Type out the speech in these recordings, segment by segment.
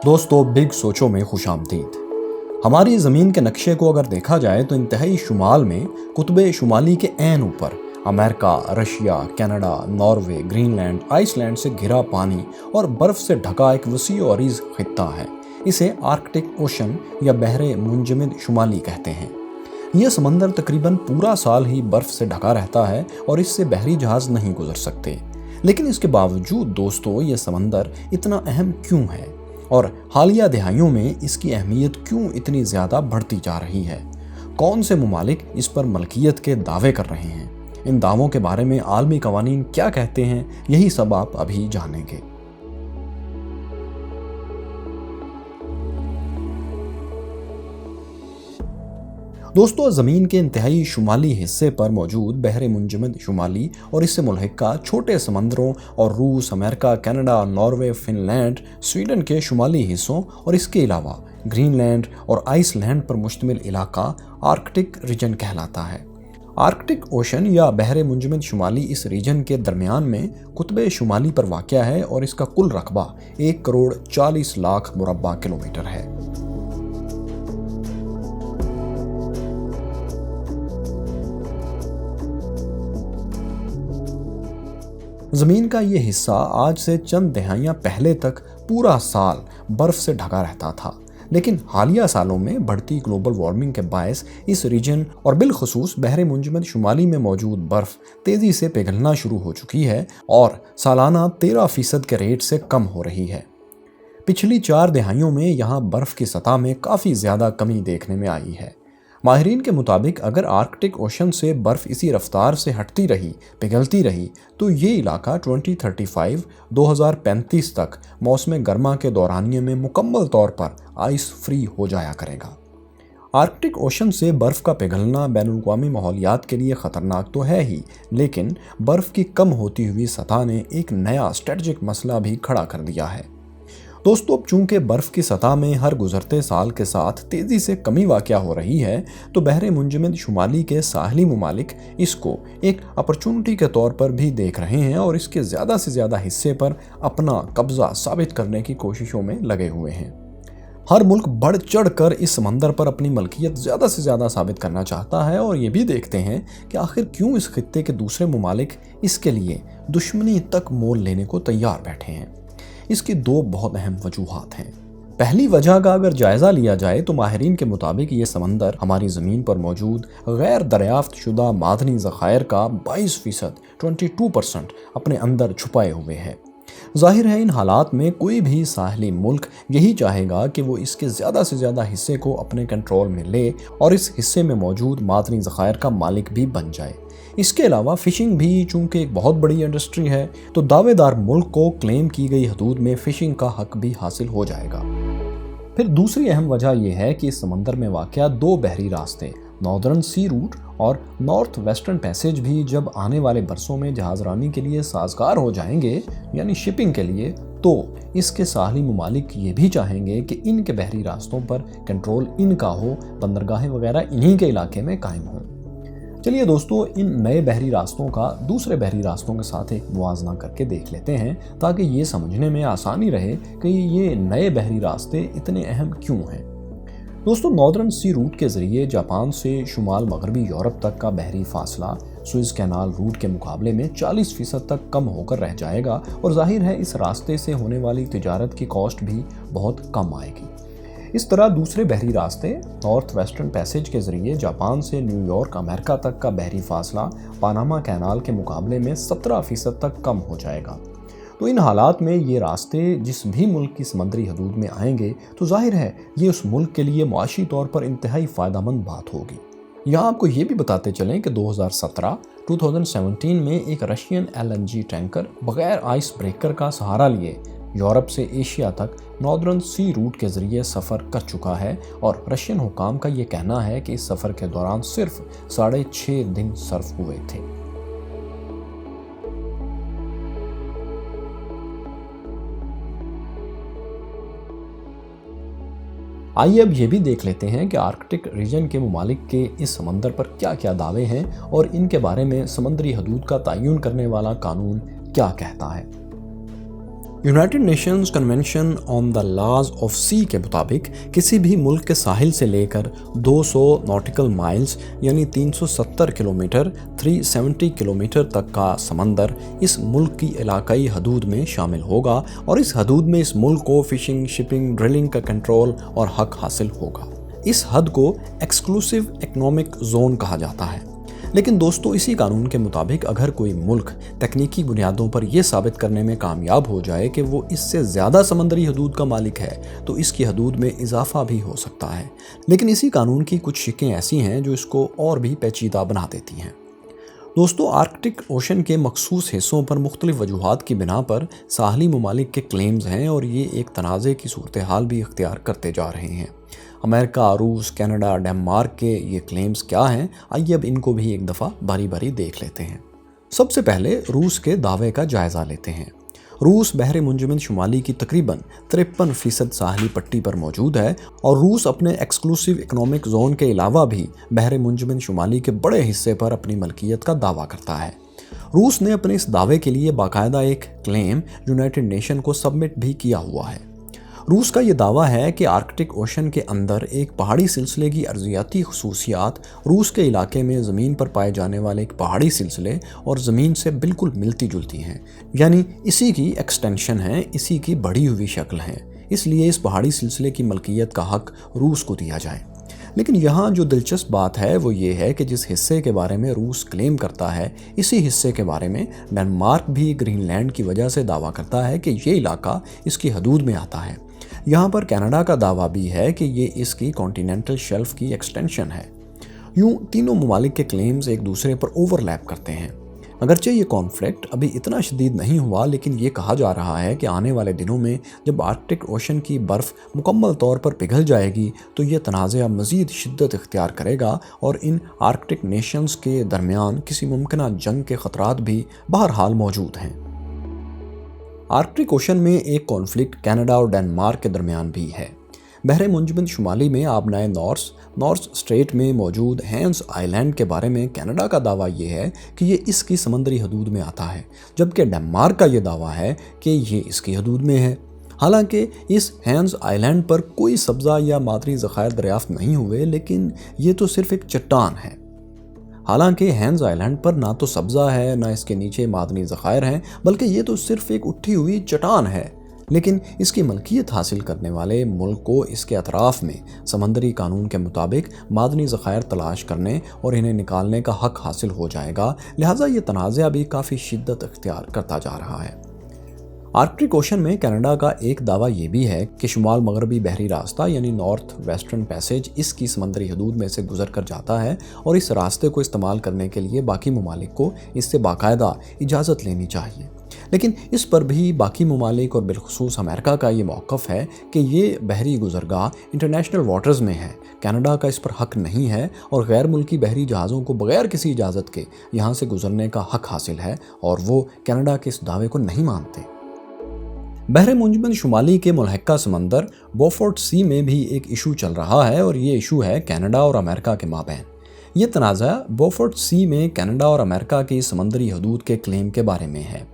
दोस्तों, बिग सोचो में खुश आमदीद। हमारी ज़मीन के नक्शे को अगर देखा जाए तो इंतहाई शुमाल में कुतुब शुमाली के ऐन ऊपर America, Russia, Canada, Norway, Greenland, Iceland से घिरा पानी और बर्फ़ से ढका एक वसी और अरीज़ खित्ता है। इसे आर्कटिक ओशन या बहरे मुंजमद शुमाली कहते हैं। यह समंदर तकरीबन पूरा साल ही बर्फ़ से ढका रहता है और इससे बहरी जहाज़ नहीं गुजर सकते। लेकिन इसके बावजूद दोस्तों, ये समंदर इतना अहम क्यों है और हालिया दहाइयों में इसकी अहमियत क्यों इतनी ज़्यादा बढ़ती जा रही है? कौन से ममालिक इस पर मलकियत के दावे कर रहे हैं? इन दावों के बारे में आलमी कवानीन क्या कहते हैं, यही सब आप अभी जानेंगे। दोस्तों, ज़मीन के इंतहाई शुमाली हिस्से पर मौजूद बहरे मुंजमद शुमाली और इससे मुल्हिका छोटे समंदरों और रूस, America, Canada, Norway, Finland, Sweden के शुमाली हिस्सों और इसके अलावा ग्रीनलैंड और आइसलैंड पर मुश्तमिल इलाका आर्कटिक रीजन कहलाता है। आर्कटिक ओशन या बहरे मुंजमद शुमाली इस रीजन के दरमियान में कुतुब शुमाली पर वाक़या है और इसका कुल रकबा 1,40,00,000 मुरब्बा किलोमीटर है। ज़मीन का ये हिस्सा आज से चंद दहाइयाँ पहले तक पूरा साल बर्फ़ से ढका रहता था, लेकिन हालिया सालों में बढ़ती ग्लोबल वार्मिंग के बायस इस रीजन और बिलखुसूस बहरे मुंजमद शुमाली में मौजूद बर्फ़ तेज़ी से पिघलना शुरू हो चुकी है और सालाना 13% के रेट से कम हो रही है। पिछली 4 दहाइयों में यहाँ बर्फ़ की सतह में काफ़ी ज़्यादा कमी देखने में आई है। माहिरीन के मुताबिक अगर आर्कटिक ओशन से बर्फ़ इसी रफ्तार से हटती रही, पिघलती रही, तो ये इलाका 2035 तक मौसम गर्मा के दौरानिये में मुकम्मल तौर पर आइस फ्री हो जाया करेगा। आर्कटिक ओशन से बर्फ़ का पिघलना बैनुल-अक़वामी माहौलियात के लिए ख़तरनाक तो है ही, लेकिन बर्फ़ की कम होती हुई सतह ने एक नया स्ट्रेटजिक मसला भी खड़ा कर दिया है। दोस्तों, अब चूंकि बर्फ़ की सतह में हर गुजरते साल के साथ तेज़ी से कमी वाक़या हो रही है, तो बहरे मुंजमद शुमाली के साहली ममालिक इसको एक अपॉर्चुनिटी के तौर पर भी देख रहे हैं और इसके ज़्यादा से ज़्यादा हिस्से पर अपना कब्ज़ा साबित करने की कोशिशों में लगे हुए हैं। हर मुल्क बढ़ चढ़ कर इस समंदर पर अपनी मलकियत ज़्यादा से ज़्यादा साबित करना चाहता है और ये भी देखते हैं कि आखिर क्यों इस खित्ते के दूसरे ममालिक इसके लिए दुश्मनी तक मोल लेने को तैयार बैठे हैं। इसकी 2 बहुत अहम वजूहात हैं। पहली वजह का अगर जायज़ा लिया जाए तो माहिरीन के मुताबिक ये समंदर हमारी ज़मीन पर मौजूद गैर दरियाफ्त शुदा मादनी ज़खायर का 22% 22% अपने अंदर छुपाए हुए है। जाहिर है, इन हालात में कोई भी साहली मुल्क यही चाहेगा कि वो इसके ज़्यादा से ज़्यादा हिस्से को अपने कंट्रोल में ले और इस हिस्से में मौजूद मादनी ज़खायर का मालिक भी बन जाए। इसके अलावा फ़िशिंग भी चूँकि एक बहुत बड़ी इंडस्ट्री है, तो दावेदार मुल्क को क्लेम की गई हदूद में फ़िशिंग का हक भी हासिल हो जाएगा। फिर दूसरी अहम वजह यह है कि इस समंदर में वाक़या 2 बहरी रास्ते नॉर्दर्न सी रूट और नॉर्थ वेस्टर्न पैसेज भी जब आने वाले बरसों में जहाज़रानी के लिए साजगार हो जाएंगे, यानी शिपिंग के लिए, तो इसके साहली ममालिक ये भी चाहेंगे कि इनके बहरी रास्तों पर कंट्रोल इनका हो, बंदरगाहें वगैरह इन्हीं के इलाके में कायम हों। चलिए दोस्तों, इन नए बहरी रास्तों का दूसरे बहरी रास्तों के साथ एक मुआवजा करके देख लेते हैं, ताकि ये समझने में आसानी रहे कि ये नए बहरी रास्ते इतने अहम क्यों हैं। दोस्तों, नॉर्दर्न सी रूट के ज़रिए जापान से शुमाल मगरबी यूरोप तक का बहरी फासला सुएज़ कैनाल रूट के मुकाबले में 40% तक कम होकर रह जाएगा और जाहिर है इस रास्ते से होने वाली तिजारत की कॉस्ट भी बहुत कम आएगी। इस तरह दूसरे बहरी रास्ते नॉर्थ वेस्टर्न पैसेज के ज़रिए जापान से न्यूयॉर्क, अमेरिका तक का बहरी फासला पानामा कैनाल के मुकाबले में 17% तक कम हो जाएगा। तो इन हालात में ये रास्ते जिस भी मुल्क की समुद्री हदूद में आएंगे, तो जाहिर है ये उस मुल्क के लिए मुआशी तौर पर इंतहाई फ़ायदेमंद बात होगी। यहाँ आपको ये भी बताते चलें कि 2017 में एक रशियन LNG टैंकर बगैर आइस ब्रेकर का सहारा लिए यूरोप से एशिया तक नॉर्दर्न सी रूट के ज़रिए सफ़र कर चुका है और रशियन हुकाम का ये कहना है कि इस सफ़र के दौरान सिर्फ 6.5 दिन सर्फ हुए थे। आइए अब ये भी देख लेते हैं कि आर्कटिक रीजन के ममालिक के इस समंदर पर क्या क्या दावे हैं और इनके बारे में समंदरी हदूद का तयन करने वाला कानून क्या कहता है। United Nations convention on the laws of sea के मुताबिक किसी भी मुल्क के साहिल से लेकर 200 नॉटिकल माइल्स यानी 370 किलोमीटर 370 किलोमीटर तक का समंदर इस मुल्क की इलाकाई हदूद में शामिल होगा और इस हदूद में इस मुल्क को फिशिंग, शिपिंग, ड्रिलिंग का कंट्रोल और हक हासिल होगा। इस हद को एक्सक्लूसिव इकोनॉमिक जोन कहा जाता है। लेकिन दोस्तों, इसी कानून के मुताबिक अगर कोई मुल्क तकनीकी बुनियादों पर यह साबित करने में कामयाब हो जाए कि वो इससे ज़्यादा समंदरी हदूद का मालिक है तो इसकी हदूद में इजाफा भी हो सकता है। लेकिन इसी कानून की कुछ शिकें ऐसी हैं जो इसको और भी पेचीदा बना देती हैं। दोस्तों, आर्कटिक ओशन के मखसूस हिस्सों पर मुख्तलिफ वजूहात की बिना पर साहली ममालिक के क्लेम्स हैं और ये एक तनाज़े की सूरत हाल भी इख्तियार करते जा रहे हैं। अमेरिका, रूस, कनाडा, डेनमार्क के ये क्लेम्स क्या हैं, आइए अब इनको भी एक दफ़ा बारी बारी देख लेते हैं। सबसे पहले रूस के दावे का जायज़ा लेते हैं। रूस बहर मुंजमन शुमाली की तकरीबन 53% साहली पट्टी पर मौजूद है और रूस अपने एक्सक्लूसिव इकोनॉमिक जोन के अलावा भी बहर मुंजमन शुमाली के बड़े हिस्से पर अपनी मलकियत का दावा करता है। रूस ने अपने इस दावे के लिए बाकायदा एक क्लेम यूनाइटेड नेशन को सबमिट भी किया हुआ है। रूस का ये दावा है कि आर्कटिक ओशन के अंदर एक पहाड़ी सिलसिले की अर्जियाती खसूसियात रूस के इलाके में ज़मीन पर पाए जाने वाले एक पहाड़ी सिलसिले और ज़मीन से बिल्कुल मिलती जुलती हैं, यानी इसी की एक्सटेंशन है, इसी की बढ़ी हुई शक्ल है। इसलिए इस पहाड़ी सिलसिले की मलकियत का हक रूस को दिया जाए। लेकिन यहाँ जो दिलचस्प बात है वो ये है कि जिस हिस्से के बारे में रूस क्लेम करता है, इसी हिस्से के बारे में डेनमार्क भी ग्रीनलैंड की वजह से दावा करता है कि ये इलाका इसकी हदूद में आता है। यहाँ पर कनाडा का दावा भी है कि ये इसकी कॉन्टिनेंटल शेल्फ की एक्सटेंशन है। यूँ तीनों ममालिक के क्लेम्स एक दूसरे पर ओवरलैप करते हैं। अगरचे ये कॉन्फ्लिक्ट अभी इतना शदीद नहीं हुआ, लेकिन ये कहा जा रहा है कि आने वाले दिनों में जब आर्कटिक ओशन की बर्फ़ मुकम्मल तौर पर पिघल जाएगी तो ये तनाज़ा मज़ीद शिद्दत इख्तियार करेगा और इन आर्कटिक नेशंस के दरमियान किसी मुमकिन जंग के ख़तरात भी बहरहाल मौजूद हैं। आर्कटिक ओशन में एक कॉन्फ्लिक्ट कनाडा और डेनमार्क के दरमियान भी है। बहरे मुंजमन शुमाली में आबनाए नॉर्थ स्ट्रेट में मौजूद हैंस आइलैंड के बारे में कनाडा का दावा ये है कि ये इसकी समंदरी हदूद में आता है, जबकि डेनमार्क का ये दावा है कि ये इसकी हदूद में है। हालांकि इस हैंस आइलैंड पर कोई सब्ज़ा या मादरी ज़खायर दरियाफ्त नहीं हुए, लेकिन ये तो सिर्फ एक चट्टान है। हालांकि हैंस आइलैंड पर ना तो सब्ज़ा है, ना इसके नीचे मादनी ज़खायर हैं, बल्कि ये तो सिर्फ एक उठी हुई चट्टान है। लेकिन इसकी मलकियत हासिल करने वाले मुल्क को इसके अतराफ़ में समंदरी कानून के मुताबिक मादनी ज़खायर तलाश करने और इन्हें निकालने का हक हासिल हो जाएगा। लिहाजा ये तनाज़ा भी काफ़ी शिद्दत इख्तियार करता जा रहा है। आर्कटिक ओशन में कनाडा का एक दावा ये भी है कि शुमाल मगरबी बहरी रास्ता यानी नॉर्थ वेस्टर्न पैसेज इसकी समंदरी हदूद में से गुजर कर जाता है और इस रास्ते को इस्तेमाल करने के लिए बाकी ममालिक को इससे बाकायदा इजाज़त लेनी चाहिए। लेकिन इस पर भी बाकी ममालिक और बिलखुसूस अमेरिका का ये मौक़िफ़ है कि ये बहरी गुज़रगाह इंटरनेशनल वाटर्स में है, कनाडा का इस पर हक नहीं है और गैर मुल्की बहरी जहाज़ों को बग़ैर किसी इजाज़त के यहाँ से गुजरने का हक हासिल है और वो कनाडा के इस दावे को नहीं मानते। बहरे मुंजमन शुमाली के मुल्हका समंदर बोफोर्ट सी में भी एक इशू चल रहा है और ये इशू है कनाडा और अमेरिका के माबैन। ये तनाज़ा बोफोर्ट सी में कनाडा और अमेरिका की समंदरी हदूद के क्लेम के बारे में है।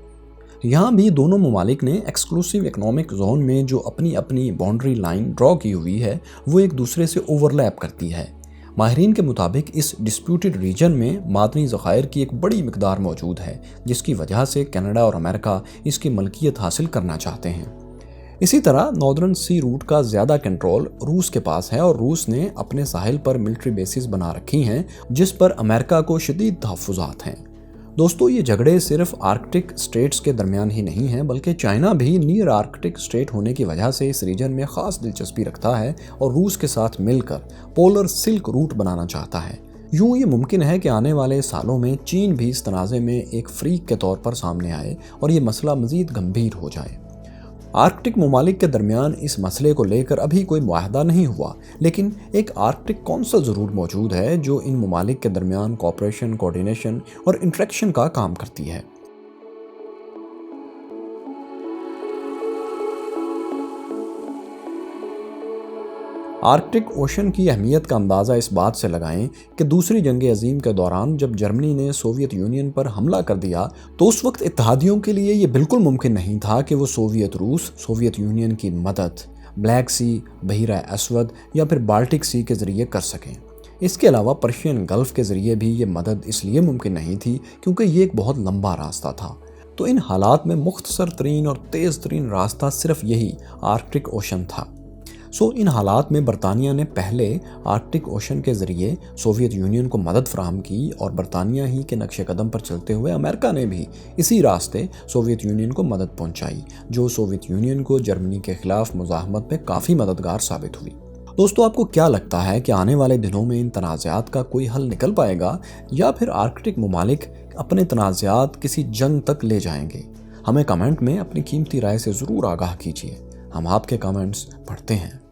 यहाँ भी दोनों ममालिक ने एक्सक्लूसिव इकोनॉमिक जोन में जो अपनी अपनी बाउंड्री लाइन ड्रॉ की हुई है वो एक दूसरे से ओवरलैप करती है। माहिरीन के मुताबिक इस डिस्प्यूटेड रीजन में मादनी ज़खायर की एक बड़ी मिकदार मौजूद है, जिसकी वजह से कनाडा और अमेरिका इसकी मलकियत हासिल करना चाहते हैं। इसी तरह नॉर्दर्न सी रूट का ज़्यादा कंट्रोल रूस के पास है और रूस ने अपने साहिल पर मिलिट्री बेसिस बना रखी हैं, जिस पर अमेरिका को शदीद तहफ़्फ़ुज़ात हैं। दोस्तों, ये झगड़े सिर्फ आर्कटिक स्टेट्स के दरमियान ही नहीं हैं, बल्कि चाइना भी नियर आर्कटिक स्टेट होने की वजह से इस रीजन में ख़ास दिलचस्पी रखता है और रूस के साथ मिलकर पोलर सिल्क रूट बनाना चाहता है। यूँ ये मुमकिन है कि आने वाले सालों में चीन भी इस तनाज़े में एक फ्रीक के तौर पर सामने आए और ये मसला मज़ीद गंभीर हो जाए। आर्कटिक ममालिक के दरमियान इस मसले को लेकर अभी कोई मुआहदा नहीं हुआ, लेकिन एक आर्कटिक कौंसिल ज़रूर मौजूद है जो इन ममालिक के दरमियान कोऑपरेशन, कोऑर्डिनेशन और इंटरेक्शन का काम करती है। آرکٹک اوشن کی اہمیت کا اندازہ اس بات سے لگائیں کہ دوسری جنگ عظیم کے دوران جب جرمنی نے سوویت یونین پر حملہ کر دیا تو اس وقت اتحادیوں کے لیے یہ بالکل ممکن نہیں تھا کہ وہ سوویت یونین کی مدد بلیک سی، بحیرہ اسود یا پھر بالٹک سی کے ذریعے کر سکیں۔ اس کے علاوہ پرشین گلف کے ذریعے بھی یہ مدد اس لیے ممکن نہیں تھی کیونکہ یہ ایک بہت لمبا راستہ تھا۔ تو ان حالات میں مختصر ترین اور تیز ترین راستہ صرف یہی آرکٹک اوشن تھا۔ ان حالات میں برطانیہ نے پہلے آرکٹک اوشن کے ذریعے سوویت یونین کو مدد فراہم کی اور برطانیہ ہی کے نقش قدم پر چلتے ہوئے امریکہ نے بھی اسی راستے سوویت یونین کو مدد پہنچائی، جو سوویت یونین کو جرمنی کے خلاف مزاحمت میں کافی مددگار ثابت ہوئی۔ دوستو، آپ کو کیا لگتا ہے کہ آنے والے دنوں میں ان تنازعات کا کوئی حل نکل پائے گا یا پھر آرکٹک ممالک اپنے تنازعات کسی جنگ تک لے جائیں گے؟ ہمیں کمنٹ میں اپنی قیمتی رائے سے ضرور آگاہ کیجیے، ہم آپ کے کمنٹس پڑھتے ہیں۔